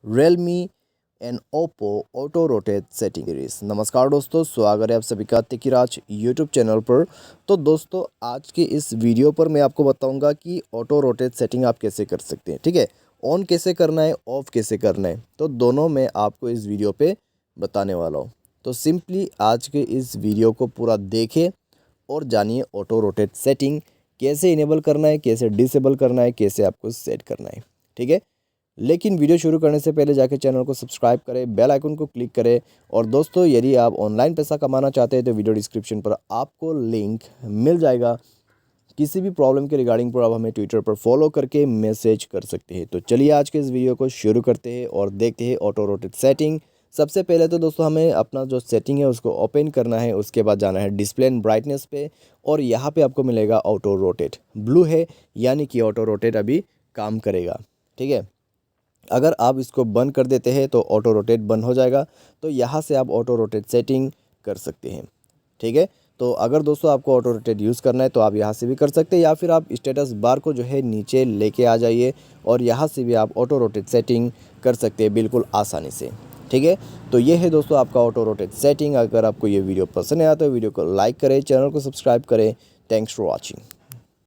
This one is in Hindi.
Realme and Oppo auto rotate setting series. नमस्कार दोस्तों, स्वागत है आप सभी का तिकिराज यूट्यूब चैनल पर। तो दोस्तों, आज के इस वीडियो पर मैं आपको बताऊंगा कि ऑटो रोटेट सेटिंग आप कैसे कर सकते हैं। ठीक है, ऑन कैसे करना है, ऑफ कैसे करना है, तो दोनों मैं आपको इस वीडियो पे बताने वाला हूँ। तो सिंपली आज के इस वीडियो को पूरा देखें और जानिए ऑटो रोटेट सेटिंग कैसे इनेबल करना है, कैसे डिसेबल करना है, कैसे आपको सेट करना है। ठीक है, लेकिन वीडियो शुरू करने से पहले जाके चैनल को सब्सक्राइब करें, बेल आइकन को क्लिक करें। और दोस्तों, यदि आप ऑनलाइन पैसा कमाना चाहते हैं तो वीडियो डिस्क्रिप्शन पर आपको लिंक मिल जाएगा। किसी भी प्रॉब्लम के रिगार्डिंग पर आप हमें ट्विटर पर फॉलो करके मैसेज कर सकते हैं। तो चलिए आज के इस वीडियो को शुरू करते हैं और देखते हैं ऑटो रोटेट सेटिंग। सबसे पहले तो दोस्तों हमें अपना जो सेटिंग है उसको ओपन करना है। उसके बाद जाना है डिस्प्ले एंड ब्राइटनेस पे और यहाँ पे आपको मिलेगा ऑटो रोटेट। ब्लू है यानी कि ऑटो रोटेट अभी काम करेगा। ठीक है, अगर आप इसको बंद कर देते हैं तो ऑटो रोटेट बंद हो जाएगा। तो यहाँ से आप ऑटो रोटेट सेटिंग कर सकते हैं। ठीक है, तो अगर दोस्तों आपको ऑटो रोटेट यूज़ करना है तो आप यहाँ से भी कर सकते हैं, या फिर आप स्टेटस बार को जो है नीचे लेके आ जाइए और यहाँ से भी आप ऑटो रोटेट सेटिंग कर सकते हैं बिल्कुल आसानी से। ठीक है, तो ये है दोस्तों आपका ऑटो रोटेट सेटिंग। अगर आपको ये वीडियो पसंद आया तो वीडियो को लाइक करें, चैनल को सब्सक्राइब करें। Thanks for watching.